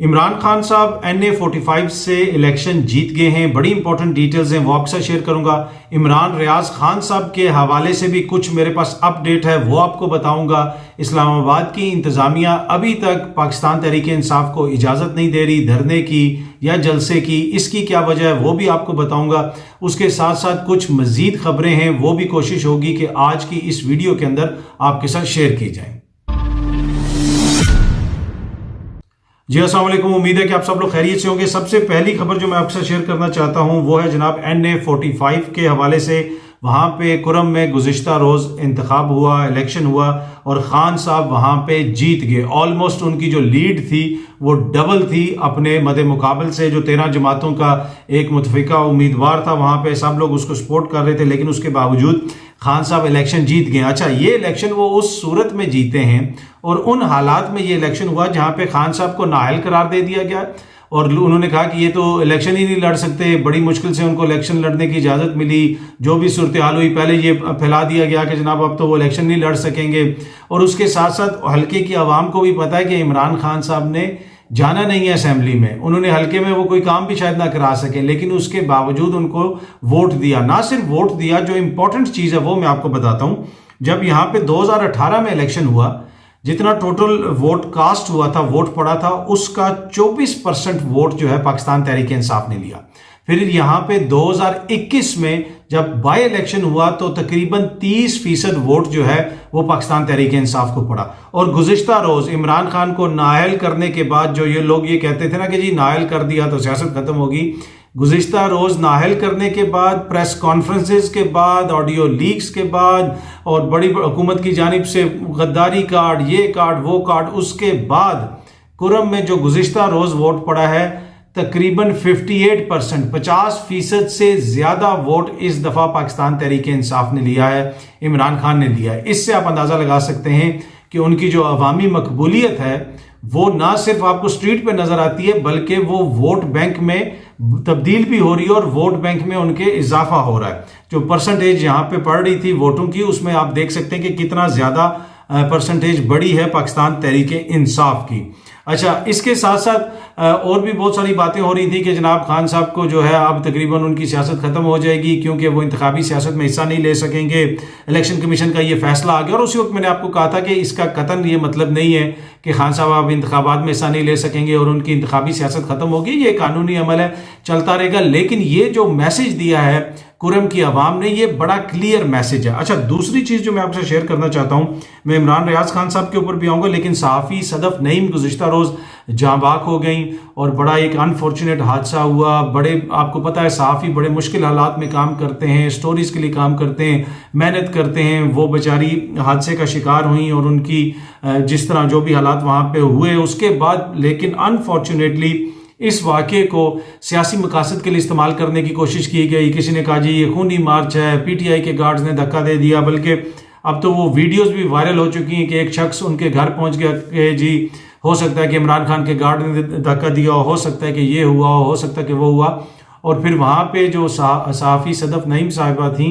इमरान खान साहब NA-45 से election जीत गए हैं। बड़ी इंपॉर्टेंट डिटेल्स हैं, वो आपके साथ शेयर करूंगा। इमरान रियाज खान साहब के हवाले से भी कुछ मेरे पास अपडेट है, वो आपको बताऊंगा। इस्लामाबाद की इंतजामिया अभी तक पाकिस्तान तहरीक इंसाफ को इजाज़त नहीं दे रही धरने की या जलसे की, इसकी क्या वजह है वो भी आपको बताऊंगा। उसके साथ साथ कुछ मजीद खबरें हैं, वो भी कोशिश होगी कि आज की इस वीडियो के अंदर आपके साथ शेयर की जाए। जी अस्सलाम वालेकुम, उम्मीद है कि आप सब लोग खैरियत से होंगे। सबसे पहली खबर जो मैं आपके साथ शेयर करना चाहता हूं वो है जनाब NA-45 के हवाले से। वहां पे कुरम में गुज़िश्ता रोज़ इंतखाब हुआ, इलेक्शन हुआ और खान साहब वहां पे जीत गए। ऑलमोस्ट उनकी जो लीड थी वो डबल थी अपने मदे मुकाबल से। जो 13 जमातों का एक मुतफिका उम्मीदवार था, वहां पे सब लोग उसको सपोर्ट कर रहे थे, लेकिन उसके बावजूद खान साहब इलेक्शन जीत गए। अच्छा, ये इलेक्शन वो उस सूरत में जीते हैं और उन हालात में ये इलेक्शन हुआ जहां पे खान साहब को नाअहल करार दे दिया गया और उन्होंने कहा कि ये तो इलेक्शन ही नहीं लड़ सकते। बड़ी मुश्किल से उनको इलेक्शन लड़ने की इजाज़त मिली। जो भी सूरत हाल हुई, पहले ये फैला दिया गया कि जनाब अब तो वो इलेक्शन नहीं लड़ सकेंगे। और उसके साथ साथ हल्के की आवाम को भी पता है कि इमरान खान साहब ने जाना नहीं है असेंबली में, उन्होंने हल्के में वो कोई काम भी शायद ना करा सके, लेकिन उसके बावजूद उनको वोट दिया। ना सिर्फ वोट दिया, जो इंपॉर्टेंट चीज़ है वो मैं आपको बताता हूँ। जब यहाँ पे 2018 में इलेक्शन हुआ, जितना टोटल वोट कास्ट हुआ था, वोट पड़ा था, उसका 24% वोट जो है पाकिस्तान तहरीक इंसाफ ने लिया। फिर यहाँ पे 2021 में जब बाई इलेक्शन हुआ तो तकरीबन 30% वोट जो है वो पाकिस्तान तहरीक इंसाफ को पड़ा। और गुज़िश्ता रोज़ इमरान खान को नाअहल करने के बाद जो ये लोग ये कहते थे ना कि जी नाअहल कर दिया तो सियासत खत्म होगी, गुज़िश्ता रोज़ नाअहल करने के बाद, प्रेस कॉन्फ्रेंसेस के बाद, ऑडियो लीक्स के बाद और बड़ी हुकूमत की जानिब से गद्दारी कार्ड, ये कार्ड वो कार्ड, उसके बाद कुरम में जो गुज़िश्ता रोज़ वोट पड़ा है तकरीबन 58%, 50% से ज़्यादा वोट इस दफ़ा पाकिस्तान तहरीक इंसाफ ने लिया है, इमरान खान ने लिया है। इससे आप अंदाज़ा लगा सकते हैं कि उनकी जो अवामी मकबूलियत है वो ना सिर्फ आपको स्ट्रीट पे नज़र आती है, बल्कि वो वोट बैंक में तब्दील भी हो रही है और वोट बैंक में उनके इजाफा हो रहा है। जो परसेंटेज यहाँ पे पड़ रही थी वोटों की, उसमें आप देख सकते हैं कि कितना ज़्यादा परसेंटेज बड़ी है पाकिस्तान तहरीक इंसाफ की। अच्छा, इसके साथ साथ और भी बहुत सारी बातें हो रही थी कि जनाब खान साहब को जो है अब तकरीबन उनकी सियासत खत्म हो जाएगी क्योंकि वो इंतखाबी सियासत में हिस्सा नहीं ले सकेंगे। इलेक्शन कमीशन का ये फैसला आ गया और उसी वक्त मैंने आपको कहा था कि इसका कतन ये मतलब नहीं है कि खान साहब अब इंतखाबात में हिस्सा नहीं ले सकेंगे और उनकी इंतखाबी सियासत खत्म होगी। ये कानूनी अमल है, चलता रहेगा। लेकिन ये जो मैसेज दिया है कुरम की आवाम ने, ये बड़ा क्लियर मैसेज है। अच्छा, दूसरी चीज़ जो मैं आपसे शेयर करना चाहता हूँ, मैं इमरान रियाज खान साहब के ऊपर भी आऊँगा, लेकिन सहाफ़ी सदफ नईम गुज़िश्ता रोज़ जाँबाक हो गई और बड़ा एक अनफॉर्चुनेट हादसा हुआ। बड़े आपको पता है सहाफ़ी बड़े मुश्किल हालात में काम करते हैं, स्टोरीज़ के लिए काम करते हैं, मेहनत करते हैं। वो बेचारी हादसे का शिकार हुई और उनकी जिस तरह जो भी हालात वहाँ पे हुए उसके बाद, लेकिन अनफॉर्चुनेटली इस वाक़े को सियासी मकासद के लिए इस्तेमाल करने की कोशिश की गई। किसी ने कहा जी ये खूनी मार्च है, PTI के गार्ड्स ने धक्का दे दिया, बल्कि अब तो वो वीडियोस भी वायरल हो चुकी हैं कि एक शख्स उनके घर पहुंच गया कि जी हो सकता है कि इमरान खान के गार्ड ने धक्का दिया, हो सकता है कि ये हुआ, हो सकता है कि वो हुआ। और फिर वहाँ पे जो सहाफ़ी सदफ नईम साहिबा थी,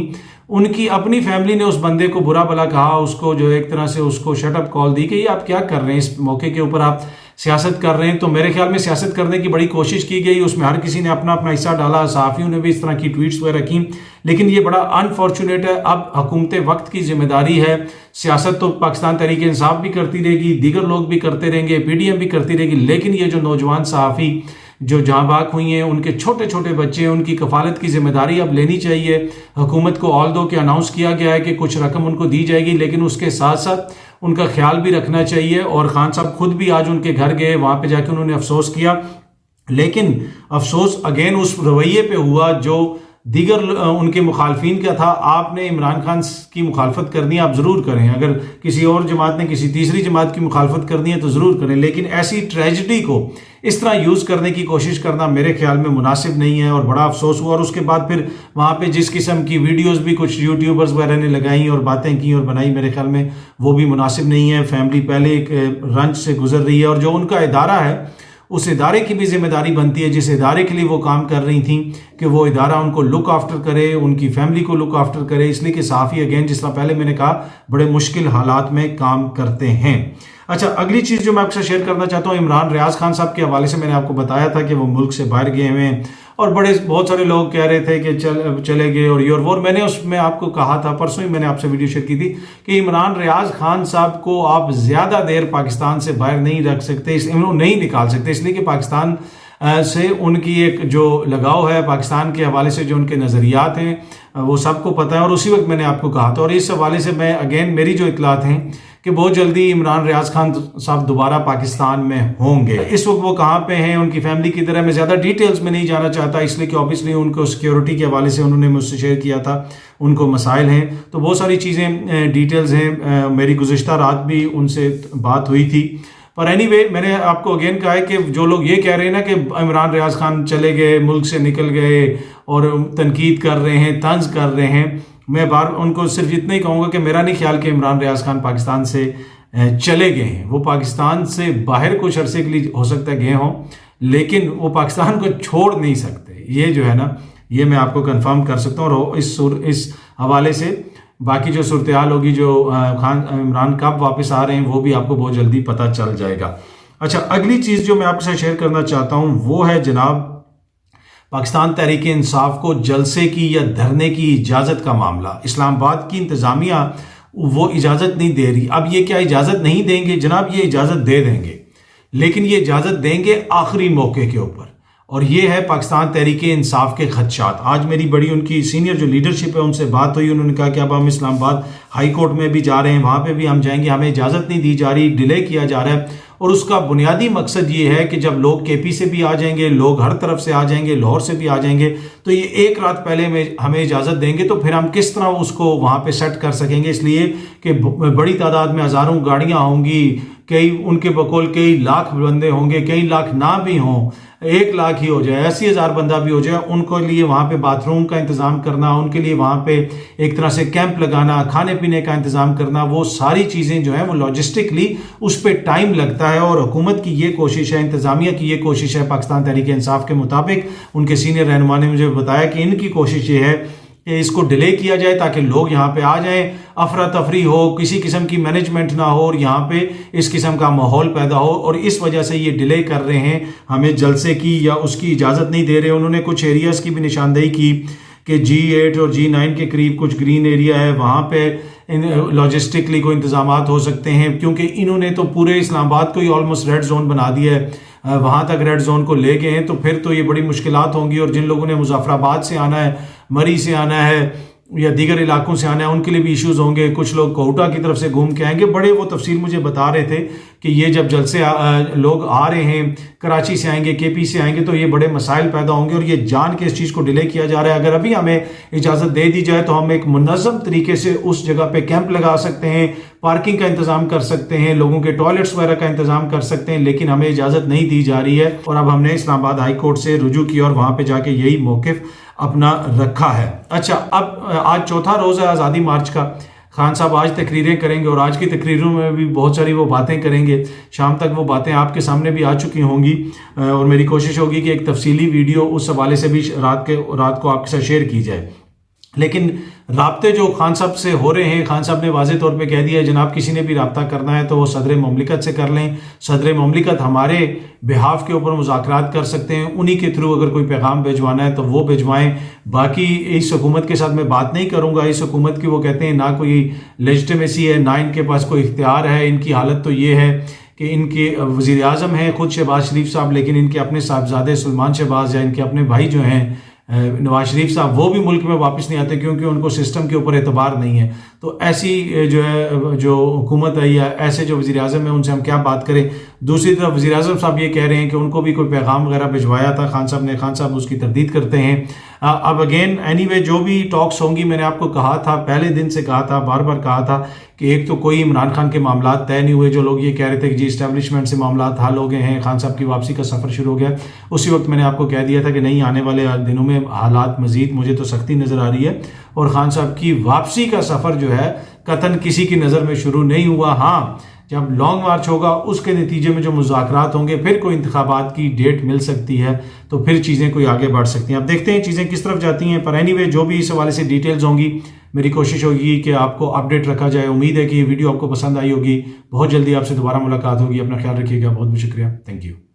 उनकी अपनी फैमिली ने उस बंदे को बुरा भला कहा, उसको जो एक तरह से उसको शटअप कॉल दी कि ये आप क्या कर रहे हैं, इस मौके के ऊपर आप सियासत कर रहे हैं। तो मेरे ख्याल में सियासत करने की बड़ी कोशिश की गई, उसमें हर किसी ने अपना अपना हिस्सा डाला, सहाफ़ियों ने भी इस तरह की ट्वीट्स वगैरह की, लेकिन ये बड़ा अनफॉर्चुनेट है। अब हुकूमत वक्त की जिम्मेदारी है, सियासत तो पाकिस्तान तहरीक इंसाफ भी करती रहेगी, दीगर लोग भी करते रहेंगे, PDM भी करती रहेगी, लेकिन ये जो नौजवान सहाफ़ी जो जाँबाक हुई हैं, उनके छोटे छोटे बच्चे हैं, उनकी कफालत की जिम्मेदारी अब लेनी चाहिए हुकूमत को। ऑल दो के अनाउंस किया गया है कि कुछ रकम उनको दी जाएगी, लेकिन उसके साथ साथ उनका ख्याल भी रखना चाहिए। और खान साहब खुद भी आज उनके घर गए, वहाँ पे जाके उन्होंने अफसोस किया, लेकिन अफसोस अगेन उस रवैये पे हुआ जो दीगर उनके मुखालफिन का था। आपने इमरान खान की मुखालफत करनी है, आप ज़रूर करें। अगर किसी और जमात ने किसी तीसरी जमात की मुखालफत करनी है तो ज़रूर करें, लेकिन ऐसी ट्रेजिडी को इस तरह यूज़ करने की कोशिश करना मेरे ख्याल में मुनासिब नहीं है और बड़ा अफसोस हुआ। और उसके बाद फिर वहाँ पे जिस किस्म की वीडियोस भी कुछ यूट्यूबर्स वगैरह ने लगाई और बातें की और बनाई, मेरे ख्याल में वो भी मुनासिब नहीं है। फैमिली पहले एक रंज से गुजर रही है और जो उनका इदारा है उस इदारे की भी जिम्मेदारी बनती है, जिस इदारे के लिए वो काम कर रही थी, कि वो इदारा उनको लुक आफ्टर करे, उनकी फैमिली को लुक आफ्टर करे। इसलिए कि सहाफ़ी अगेन जिस तरह पहले मैंने कहा बड़े मुश्किल हालात में काम करते हैं। अच्छा, अगली चीज़ जो मैं आपसे शेयर करना चाहता हूँ, इमरान रियाज खान साहब के हवाले से मैंने आपको बताया था कि वो मुल्क से बाहर गए हुए हैं और बहुत सारे लोग कह रहे थे कि चले गए और ये और वो। मैंने उसमें आपको कहा था, परसों ही मैंने आपसे वीडियो शेयर की थी कि इमरान रियाज खान साहब को आप ज़्यादा देर पाकिस्तान से बाहर नहीं रख सकते, नहीं निकाल सकते, इसलिए कि पाकिस्तान से उनकी एक जो लगाव है, पाकिस्तान के हवाले से जो उनके नज़रियात हैं वो सबको पता है। और उसी वक्त मैंने आपको कहा था, और इस हवाले से मैं अगेन मेरी जो इतलात हैं कि बहुत जल्दी इमरान रियाज खान साहब दोबारा पाकिस्तान में होंगे। इस वक्त वो कहाँ पे हैं, उनकी फैमिली की तरह मैं ज़्यादा डिटेल्स में नहीं जाना चाहता, इसलिए कि ऑब्वियसली उनको सिक्योरिटी के हवाले से उन्होंने मुझसे शेयर किया था, उनको मसाइल हैं, तो बहुत सारी चीज़ें डिटेल्स हैं। मेरी गुज़िश्ता रात भी उनसे बात हुई थी। पर एनीवे, मैंने आपको अगेन कहा है कि जो लोग ये कह रहे हैं ना कि इमरान रियाज खान चले गए, मुल्क से निकल गए और तनकीद कर रहे हैं, तंज कर रहे हैं, मैं उनको सिर्फ इतना ही कहूँगा कि मेरा नहीं ख्याल कि इमरान रियाज खान पाकिस्तान से चले गए हैं। वो पाकिस्तान से बाहर कुछ अरसे के लिए हो सकता है गए हों, लेकिन वो पाकिस्तान को छोड़ नहीं सकते। ये जो है ना, ये मैं आपको कंफर्म कर सकता हूँ। और इस हवाले से बाकी जो सूरत हाल होगी, जो इमरान कब वापस आ रहे हैं, वो भी आपको बहुत जल्दी पता चल जाएगा। अच्छा, अगली चीज़ जो मैं आपके साथ शेयर करना चाहता हूँ वो है जनाब पाकिस्तान तहरीक इंसाफ को जलसे की या धरने की इजाज़त का मामला। इस्लामाबाद की इंतज़ामिया वो इजाज़त नहीं दे रही। अब ये क्या इजाज़त नहीं देंगे जनाब, ये इजाज़त दे देंगे, लेकिन ये इजाज़त देंगे आखिरी मौके के ऊपर। और ये है पाकिस्तान तहरीक इंसाफ के खदशात। आज मेरी बड़ी उनकी सीनियर जो लीडरशिप है उनसे बात हुई, उन्होंने कहा कि अब हम इस्लामाबाद हाई कोर्ट में भी जा रहे हैं, वहाँ पे भी हम जाएंगे, हमें इजाज़त नहीं दी जा रही, डिले किया जा रहा है। और उसका बुनियादी मकसद ये है कि जब लोग केपी से भी आ जाएंगे, लोग हर तरफ से आ जाएंगे, लाहौर से भी आ जाएंगे, तो ये एक रात पहले में हमें इजाज़त देंगे, तो फिर हम किस तरह उसको वहाँ पे सेट कर सकेंगे। इसलिए कि बड़ी तादाद में हज़ारों गाड़ियाँ होंगी, कई उनके बकौल कई लाख बंदे होंगे, कई लाख ना भी हों, 1 लाख ही हो जाए, 80,000 बंदा भी हो जाए, उनको लिए वहाँ पे बाथरूम का इंतज़ाम करना, उनके लिए वहाँ पे एक तरह से कैंप लगाना, खाने पीने का इंतज़ाम करना, वो सारी चीज़ें जो हैं वो लॉजिस्टिकली उस पर टाइम लगता है। और हुकूमत की ये कोशिश है, इंतज़ामिया की ये कोशिश है, पाकिस्तान तहरीक इंसाफ के मुताबिक उनके सीनियर रहनुमा ने मुझे बताया कि इनकी कोशिश ये है कि इसको डिले किया जाए ताकि लोग यहाँ पे आ जाएं, अफरा तफरी हो, किसी किस्म की मैनेजमेंट ना हो और यहाँ पे इस किस्म का माहौल पैदा हो। और इस वजह से ये डिले कर रहे हैं, हमें जलसे की या उसकी इजाज़त नहीं दे रहे। उन्होंने कुछ एरियाज़ की भी निशानदेही की कि G8 और G9 के करीब कुछ ग्रीन एरिया है, वहाँ पे लॉजिस्टिकली कोई इंतजामात हो सकते हैं, क्योंकि इन्होंने तो पूरे इस्लामाबाद को ही ऑलमोस्ट रेड जोन बना दिया है, वहाँ तक रेड जोन को ले गए हैं। तो फिर तो ये बड़ी मुश्किलात होंगी। और जिन लोगों ने मुजफ्फराबाद से आना है, मरी से आना है या दीगर इलाकों से आना है, उनके लिए भी इश्यूज होंगे। कुछ लोग कोहटा की तरफ से घूम के आएंगे। बड़े वो तफसील मुझे बता रहे थे कि ये जब जल से लोग आ रहे हैं, कराची से आएंगे, केपी से आएंगे, तो ये बड़े मसाइल पैदा होंगे और ये जान के इस चीज़ को डिले किया जा रहा है। अगर अभी हमें इजाज़त दे दी जाए तो हम एक मुनज़्ज़म तरीके से उस जगह पे कैंप लगा सकते हैं, पार्किंग का इंतज़ाम कर सकते हैं, लोगों के टॉयलेट्स वगैरह का इंतज़ाम कर सकते हैं, लेकिन हमें इजाज़त नहीं दी जा रही है। और अब हमने इस्लामाबाद हाई कोर्ट से रुजू किया और वहाँ पर जाके यही मौक़िफ़ अपना रखा है। अच्छा, अब आज चौथा रोज़ है आज़ादी मार्च का। खान साहब आज तकरीरें करेंगे और आज की तकरीरों में भी बहुत सारी वो बातें करेंगे। शाम तक वो बातें आपके सामने भी आ चुकी होंगी और मेरी कोशिश होगी कि एक तफसीली वीडियो उस हवाले से भी रात को आपके साथ शेयर की जाए। लेकिन राब्ते जो खान साहब से हो रहे हैं, खान साहब ने वाज़े तौर पे कह दिया है जनाब किसी ने भी राब्ता करना है तो वो सदर ममलिकत से कर लें। सदर ममलिकत हमारे बिहाफ के ऊपर मुज़ाकरात कर सकते हैं, उन्हीं के थ्रू अगर कोई पैगाम भिजवाना है तो वो भिजवाएं। बाकी इस हुकूमत के साथ मैं बात नहीं करूँगा। इस हुकूमत की वो कहते हैं ना कोई लेजिटिमेसी है, ना इनके पास कोई इख्तियार है। इनकी हालत तो ये है कि इनके वज़ीर आज़म हैं खुद शहबाज शरीफ साहब, लेकिन इनके अपने साहबजादे सुलेमान शहबाज या इनके अपने भाई जो हैं नवाज शरीफ साहब, वो भी मुल्क में वापस नहीं आते क्योंकि उनको सिस्टम के ऊपर एतबार नहीं है। तो ऐसी जो है जो हुकूमत है या ऐसे जो वज़ीर आज़म है उनसे हम क्या बात करें। दूसरी तरफ वज़ीर आज़म साहब ये कह रहे हैं कि उनको भी कोई पैगाम वगैरह भिजवाया था खान साहब ने। खान साहब उसकी तरदीद करते हैं। अब अगेन एनीवे जो भी टॉक्स होंगी, मैंने आपको कहा था, पहले दिन से कहा था, बार बार कहा था कि एक तो कोई इमरान खान के मामला तय नहीं हुए। जो लोग ये कह रहे थे कि जी इस्टेब्लिशमेंट से मामला हल हो गए हैं, खान साहब की वापसी का सफ़र शुरू हो गया, उसी वक्त मैंने आपको कह दिया था कि नहीं, आने वाले दिनों में हालात मज़ीद मुझे तो सख्ती नज़र आ रही है और खान साहब की वापसी का सफ़र जो है कतन किसी की नज़र में शुरू नहीं हुआ। हाँ, जब लॉन्ग मार्च होगा उसके नतीजे में जो मुज़ाकरात होंगे, फिर कोई इंतखाबात की डेट मिल सकती है, तो फिर चीज़ें कोई आगे बढ़ सकती हैं। अब देखते हैं चीज़ें किस तरफ जाती हैं। पर एनीवे जो भी इस हवाले से डिटेल्स होंगी, मेरी कोशिश होगी कि आपको अपडेट रखा जाए। उम्मीद है कि ये वीडियो आपको पसंद आई होगी। बहुत जल्दी आपसे दोबारा मुलाकात होगी। अपना ख्याल रखिएगा। बहुत बहुत शुक्रिया। Thank you.